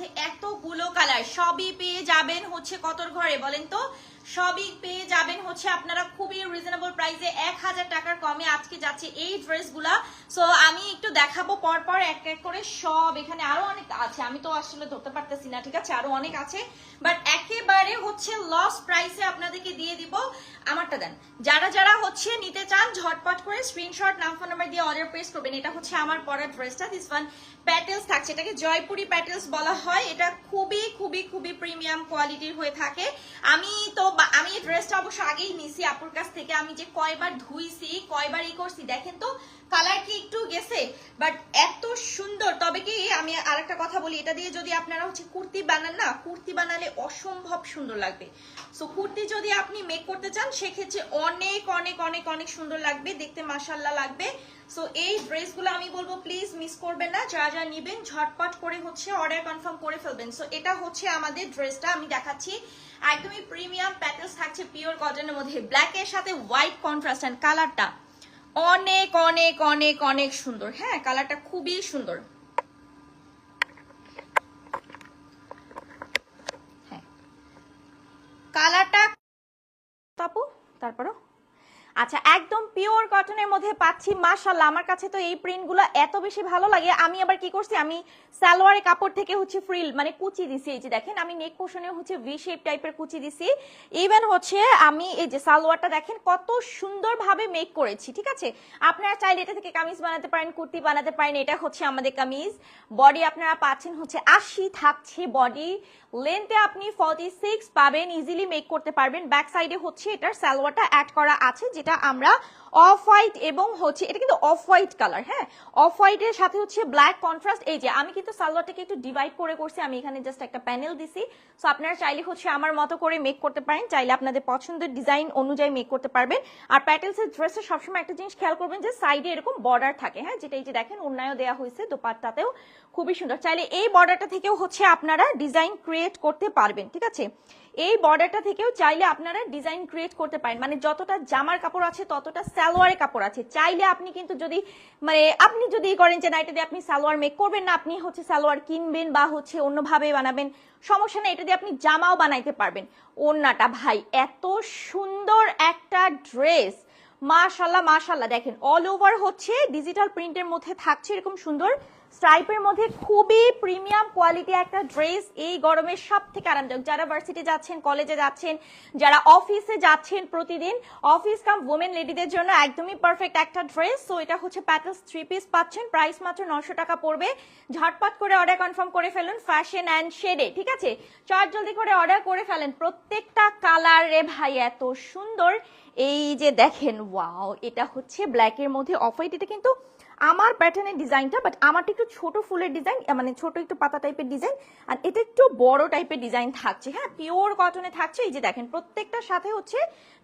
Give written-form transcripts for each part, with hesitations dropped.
মধ্যে এতগুলো কালার, সবই পেয়ে যাবেন হচ্ছে কতর ঘরে বলেন তো? সবই পেয়ে যাবেন হচ্ছে আপনারা খুবই রিজনেবল প্রাইসে, 1000 টাকার কমে আজকে যাচ্ছে এই ড্রেসগুলা। সো আমি একটু দেখাবো পরপর এক এক করে সব। এখানে আরো অনেক আছে, আমি তো আসলে ধরতে পারতেছি না, ঠিক আছে, আরো অনেক আছে, বাট একেবারে হচ্ছে লস প্রাইসে আপনাদেরকে দিয়ে দিব। আমারটা দেন, যারা যারা হচ্ছে নিতে চান ঝটপট করে স্ক্রিনশট নাম ফোন নাম্বার দিয়ে অর্ডার প্লেস করবেন। এটা হচ্ছে আমার পরা ড্রেসটা, দিস ওয়ান প্যাটেলস থাকছে, এটাকে জয়পুরি প্যাটেলস বলা হয়। এটা খুবই খুবই খুবই প্রিমিয়াম কোয়ালিটির হয়ে থাকে। আমি এই ড্রেসটা অবশ্য আগেই নিছি আপুর কাছ থেকে, আমি যে কয়বার ধুইছি কয়বার করছি দেখেন তো, কালার কি একটু গেছে, বাট এত সুন্দর। তবে কি আমি আরেকটা কথা বলি, এটা দিয়ে যদি আপনারা হচ্ছে কুর্তি বানান না, কুর্তি বানালে অসম্ভব সুন্দর লাগবে। সো কুর্তি যদি আপনি মেক করতে চান সেক্ষেত্রে অনেক অনেক অনেক অনেক সুন্দর লাগবে, দেখতে মাশাআল্লাহ লাগবে। সো এই ড্রেসগুলো আমি বলবো প্লিজ মিস করবেন না, যারা যারা নিবেন ঝটপট করে হচ্ছে অর্ডার কনফার্ম করে ফেলবেন। সো এটা হচ্ছে আমাদের ড্রেসটা, আমি দেখাচ্ছি একদমই প্রিমিয়াম প্যাটেলস থাকছে পিওর কটনের মধ্যে, ব্ল্যাক এর সাথে হোয়াইট কন্ট্রাস্ট, এন্ড কালারটা অনেক অনেক অনেক অনেক সুন্দর। হ্যাঁ, কালারটা খুবই সুন্দর। হ্যাঁ, কালারটা আপু তারপরও আচ্ছা, একদম পিওর কটনের মধ্যে পাচ্ছি মাশাআল্লাহ। আমার কাছে তো এই প্রিন্টগুলো এত বেশি ভালো লাগে। আমি আবার কি করছি, আমি সালোয়ারের কাপড় থেকে হচ্ছে ফ্রিল মানে কুচি দিছি, এই যে দেখেন আমি নেক পোর্শনে হচ্ছে ভি শেপ টাইপের কুচি দিছি। ইভেন হচ্ছে আমি এই যে সালোয়ারটা দেখেন কত সুন্দরভাবে মেক করেছি, ঠিক আছে। আপনারা চাইলে এটা থেকে কামিজ বানাতে পারেন, কুর্তি বানাতে পারেন। এটা হচ্ছে আমাদের কামিজ, বডি আপনারা পাচ্ছেন হচ্ছে 80 থাকছে বডি, লেন্থে আপনি 46 পাবেন, ইজিলি মেক করতে পারবেন। ব্যাক সাইডে হচ্ছে এটার সালোয়ারটা অ্যাড করা আছে, যেটা আমরা অফ হোয়াইট এবং হচ্ছে এটা কিন্তু অফ হোয়াইট কালার, হ্যাঁ, অফ হোয়াইটের সাথে হচ্ছে ব্ল্যাক কন্ট্রাস্ট। এই যে আমি কিন্তু সালোয়ারটাকে একটু ডিভাইড করে করছি, আমি এখানে জাস্ট একটা প্যানেল দিছি। সো আপনারা চাইলে হচ্ছে আমার মতো করে মেক করতে পারেন, চাইলে আপনাদের পছন্দের ডিজাইন অনুযায়ী মেক করতে পারবেন। আর প্যাটেলসের ড্রেসে সবসময় একটা জিনিস খেয়াল করবেন যে সাইডে এরকম বর্ডার থাকে, হ্যাঁ, যেটা এই যে দেখেন অন্যায়ও দেওয়া হয়েছে, দোপাট্টাতেও খুবই সুন্দর। চাইলে এই বর্ডারটা থেকেও হচ্ছে আপনারা ডিজাইন ক্রিয়েট করতে পারবেন, ঠিক আছে। এই বর্ডারটা থেকেও চাইলে আপনারা ডিজাইন ক্রিয়েট করতে পারেন, মানে যতটা জামার কাপড় আছে ততটা সালোয়ারের কাপড় আছে। চাইলে আপনি কিন্তু যদি মানে আপনি যদি করেন যে না এটা দিয়ে আপনি সালোয়ার মেক করবেন না, আপনি হচ্ছে সালোয়ার কিনবেন বা হচ্ছে অন্যভাবে বানাবেন, সমস্যা নেই, এটা দিয়ে আপনি জামাও বানাইতে পারবেন। ওড়নাটা ভাই এত সুন্দর একটা ড্রেস, মাশাআল্লাহ মাশাআল্লাহ। দেখেন অল ওভার হচ্ছে ডিজিটাল প্রিন্টের মধ্যে থাকছে এরকম সুন্দর স্ট্রাইপের মধ্যে, খুবই প্রিমিয়াম কোয়ালিটি একটা ড্রেস। এই গরমে সব থেকে আরামদায়ক, যারা ভার্সিটি যাচ্ছেন, কলেজে যাচ্ছেন, যারা অফিসে যাচ্ছেন প্রতিদিন, অফিস কাম ওমেন লেডিদের জন্য একদমই পারফেক্ট একটা ড্রেস। সো এটা হচ্ছে প্যাটেলস 3 পিস পাচ্ছেন, প্রাইস মাত্র 900 টাকা পড়বে। ঝটপট করে অর্ডার কনফার্ম করে ফেলুন ফ্যাশন অ্যান্ড শেডে, ঠিক আছে, চট জলদি করে অর্ডার করে ফেলেন। প্রত্যেকটা কালার রে ভাই এত সুন্দর। এই যে দেখেন ওয়াও, এটা হচ্ছে ব্ল্যাক এর মধ্যে অফ হোয়াইট, এটা কিন্তু আমার প্যাটার্নের ডিজাইনটা, বাট আমারটা একটু ছোট ফুলের ডিজাইন, মানে ছোট একটু পাতা টাইপের ডিজাইন, আর এটা একটু বড় টাইপের ডিজাইন থাকছে। হ্যাঁ, পিওর কটনে থাকছে। এই যে দেখেন প্রত্যেকটার সাথে হচ্ছে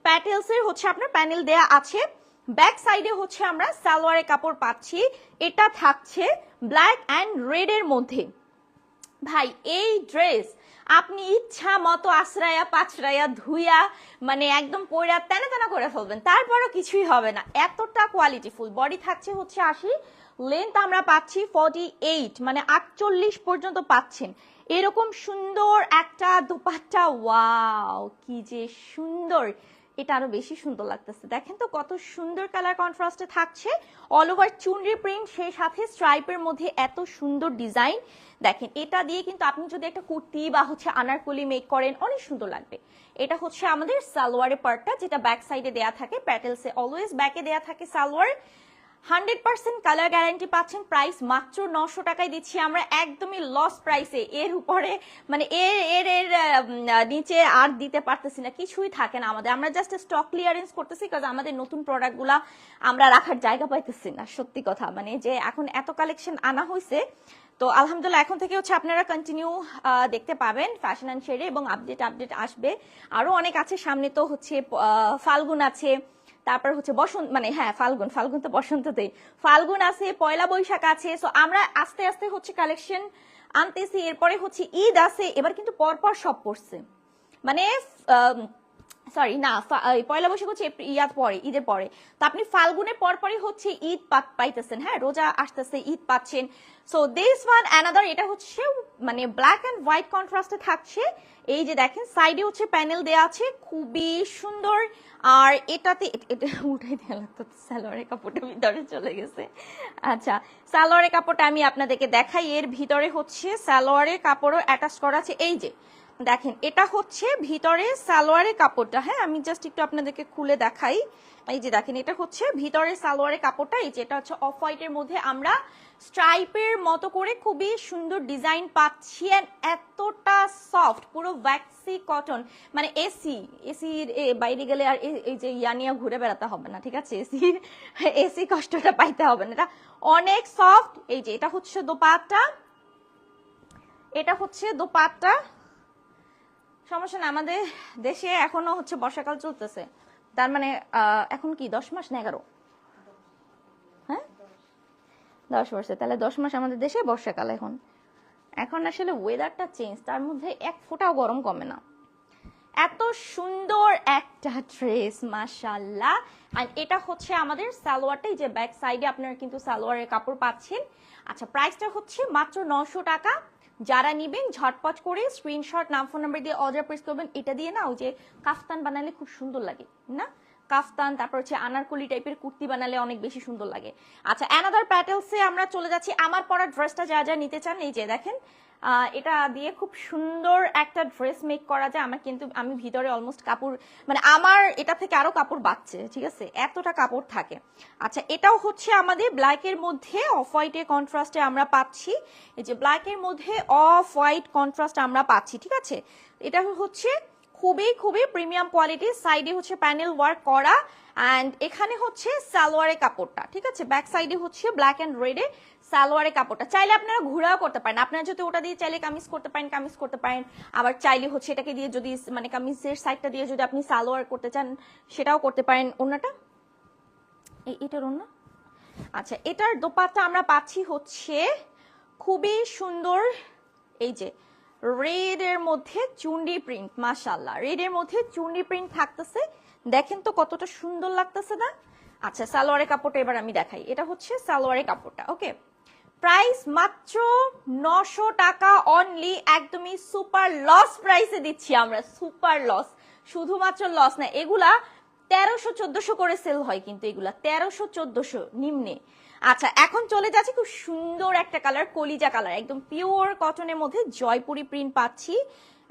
প্যাটেলসের হচ্ছে আপনার প্যানেল দেয়া আছে। ব্যাক সাইডে হচ্ছে আমরা সালোয়ারের কাপড় পাচ্ছি, এটা থাকছে ব্ল্যাক অ্যান্ড রেড এর মধ্যে। ভাই এই ড্রেস আপনি ইচ্ছা মতো আশ্রায়া পাছরায়া ধুইয়া মানে একদম পয়রা তেনা তেনা করে ফেলবেন, তারপরও কিছুই হবে না, এতটা কোয়ালিটিফুল। বডি থাকছে হচ্ছে 80, লেন্থ আমরা পাচ্ছি 48, মানে 48 পর্যন্ত পাচ্ছেন। এরকম সুন্দর একটা দোপাট্টা, ওয়াও কি যে সুন্দর, এটা আরো বেশি সুন্দর লাগতেছে। দেখেন তো কত সুন্দর কালার কন্ট্রাস্টে থাকছে, অল ওভার চুনরি প্রিন্ট, সেই সাথে স্ট্রাইপের মধ্যে এত সুন্দর ডিজাইন। দেখেন এটা দিয়ে কিন্তু আপনি যদি একটা কুর্তি বা হচ্ছে আনারকলি মেক করেন অনেক সুন্দর লাগবে। এটা হচ্ছে আমাদের সালোয়ারের পার্টটা, যেটা ব্যাক সাইডে দেয়া থাকে, প্যাটেলসে অলওয়েজ ব্যাকে দেয়া থাকে সালোয়ার। 100% কালার গ্যারান্টি পাচ্ছেন, প্রাইস মাত্র 900 টাকায় দিচ্ছি আমরা, একদমই লস প্রাইসে। এর উপরে মানে এর নিচে আর দিতে পারতেছি না, কিছুই থাকে না আমাদের, আমরা জাস্ট স্টক ক্লিয়ারেন্স করতেছি, কারণ আমাদের নতুন প্রোডাক্টগুলা আমরা রাখার জায়গা পাইতেছি না, সত্যি কথা। মানে যে এখন এত কালেকশন আনা হয়েছে, তো আলহামদুলিল্লাহ এখন থেকে হচ্ছে আপনারা কন্টিনিউ দেখতে পাবেন ফ্যাশন অ্যান্ড শেডে, এবং আপডেট আসবে আরো অনেক আছে সামনে। তো হচ্ছে ফাল্গুন আছে, তারপর হচ্ছে বসন্ত, মানে হ্যাঁ ফাল্গুন তো বসন্ততেই, ফাল্গুন আছে, পয়লা বৈশাখ আছে। সো আমরা আস্তে আস্তে হচ্ছে কালেকশন আনতেছি, এরপরে হচ্ছে ঈদ আছে, এবার কিন্তু পরপর সব পড়ছে, মানে সরি না, পয়লা বৈশাখ হচ্ছে ইয়ার পরে, ঈদের পরে। তো আপনি ফাল্গুনের পরপরই হচ্ছে ঈদ পাইতেছেন, হ্যাঁ, রোজা আসতেছে, ঈদ পাচ্ছেন। সো দিস ওয়ান অ্যানাদার, এটা হচ্ছে মানে ব্ল্যাক এন্ড হোয়াইট কন্ট্রাস্টে থাকছে। এই যে দেখেন সাইডে হচ্ছে প্যানেল দেয়া আছে, খুবই সুন্দর। আর এটাতে এটা উঠাই দেওয়া লাগতো, সালোয়ারের কাপড়টা ভিতরে চলে গেছে। আচ্ছা, সালোয়ারের কাপড়টা আমি আপনাদেরকে দেখাই। এর ভিতরে হচ্ছে সালোয়ারের কাপড়ও অ্যাটাচ করা আছে। এই যে দেখেন, এটা হচ্ছে ভিতরে সালোয়ারের কাপড়টা, হ্যাঁ, আমি জাস্ট একটু আপনাদেরকে খুলে দেখাই। এই যে দেখেন, এটা হচ্ছে ভিতরে সালোয়ারের কাপড়টা। এই যে এটা হচ্ছে অফ হোয়াইটের মধ্যে আমরা স্ট্রাইপের মতো করে খুবই সুন্দর ডিজাইন পাচ্ছি। এতটা সফট, পুরো ওয়্যাক্সি কটন, মানে এসির বাইরে গেলে আর এই যে ইয়ানিয়া ঘুরে বেড়াতে হবে না, ঠিক আছে, এসি কষ্টটা পাইতে হবে না, এটা অনেক সফট। এই যে এটা হচ্ছে দোপাট্টা, এটা হচ্ছে দোপাট্টা। সমস্যা না, আমাদের দেশে এখনো হচ্ছে বর্ষাকাল চলতেছে, তার মানে এখন কি 10 মাস না 11? হ্যাঁ, 10 বছর, তাহলে 10 মাস আমাদের দেশে বর্ষাকাল। এখন আসলে ওয়েদারটা চেঞ্জ, তার মধ্যে এক ফোঁটাও গরম কমে না। এত সুন্দর একটা ড্রেস, মাশাআল্লাহ। আর এটা হচ্ছে আমাদের সালোয়ারটাই, যে ব্যাক সাইডে আপনারা কিন্তু সালোয়ারের কাপড় পাচ্ছেন। আচ্ছা, প্রাইসটা হচ্ছে মাত্র 900 টাকা। যারা নিবেন ঝটপট করে স্ক্রিনশট, নাম, ফোন নাম্বার দিয়ে অর্ডার প্লেস করবেন। এটা দিয়ে না ওই যে কাফতান বানালে খুব সুন্দর লাগে না, কাফতান, তারপর হচ্ছে আনারকলি টাইপের কুর্তি বানালে অনেক বেশি সুন্দর লাগে। আচ্ছা, অ্যানাদার প্যাটেলসে আমরা চলে যাচ্ছি। আমার পরা ড্রেসটা যা যা নিতে চান, এই যে দেখেন, এটা দিয়ে খুব সুন্দর একটা ড্রেস মেক করা যায়। আমি ভিতরে অলমোস্ট কাপড়, মানে আমার এটা থেকে আরো কাপড় বাঁচছে, ঠিক আছে, এতটা কাপড় থাকে। আচ্ছা, এটাও হচ্ছে আমাদের ব্ল্যাকের মধ্যে অফ হোয়াইটের কন্ট্রাস্টে আমরা পাচ্ছি। এই যে ব্ল্যাকের মধ্যে অফ হোয়াইট কন্ট্রাস্ট আমরা পাচ্ছি, ঠিক আছে। এটা হচ্ছে খুবই খুবই প্রিমিয়াম কোয়ালিটি। সাইডে হচ্ছে প্যানেল ওয়ার্ক করা, অ্যান্ড এখানে হচ্ছে সালোয়ারের কাপড়টা, ঠিক আছে। ব্যাক সাইডে হচ্ছে ব্ল্যাক এন্ড রেডে সালোয়ারের কাপড়টা। চাইলে আপনারা ঘোরাও করতে পারেন, আপনারা যদি ওটা দিয়ে চাইলে কামিজ করতে পারেন, কামিজ করতে পারেন। আবার চাইলে হচ্ছে এটাকে দিয়ে যদি মানে কামিজের সাইডটা দিয়ে যদি আপনি সালোয়ার করতে চান, সেটাও করতে পারেন। ওন্নাটা এটার ওন্না। আচ্ছা, এটার দোপাট্টা আমরা পাচ্ছি হচ্ছে খুবই সুন্দর, এই যে রেড এর মধ্যে চুন্ডি প্রিন্ট, মাশাআল্লাহ, রেড এর মধ্যে চুন্ডি প্রিন্ট থাকতেছে। দেখেন তো কতটা সুন্দর লাগতেছে না। আচ্ছা, সালোয়ারের কাপড়টা এবার আমি দেখাই। এটা হচ্ছে সালোয়ারের কাপড়টা, ওকে। প্রাইস মাত্র 900 টাকা অনলি, একদমই সুপার লস প্রাইসে দিচ্ছি আমরা, সুপার লস। শুধুমাত্র লস না, এগুলা 1300-1400 করে সেল হয়, কিন্তু এগুলা 1300-1400 নিম্নে। আচ্ছা, এখন চলে যাচ্ছে খুব সুন্দর একটা কালার, কলিজা কালার, একদম পিওর কটনের মধ্যে জয়পুরি প্রিন্ট পাচ্ছি।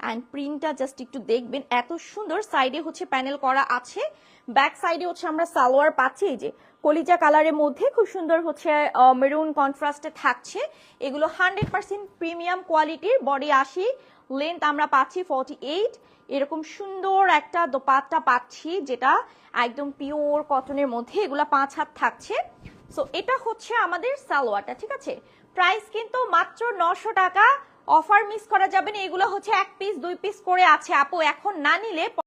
অ্যান্ড প্রিন্টটা জাস্ট একটু দেখবেন, এত সুন্দর। সাইডে হচ্ছে প্যানেল করা আছে, ব্যাক সাইডে হচ্ছে আমরা সালোয়ার পাচ্ছি। এই যে কলিজা কালারের মধ্যে খুব সুন্দর হচ্ছে মেরুন কন্ট্রাস্টে থাকছে। এগুলো 100% প্রিমিয়াম কোয়ালিটির। বডি 80, লেন্থ আমরা পাচ্ছি 48। এরকম সুন্দর একটা দোপাট্টা পাচ্ছি, যেটা একদম পিওর কটনের মধ্যে, এগুলা 5 হাত থাকছে। সো এটা হচ্ছে আমাদের সালোয়ারটা, ঠিক আছে। প্রাইস কিন্তু মাত্র 900 টাকা। অফার মিস করা যাবে না। এগুলো হচ্ছে 1 পিস 2 পিস করে আছে আপু, এখন না নিলে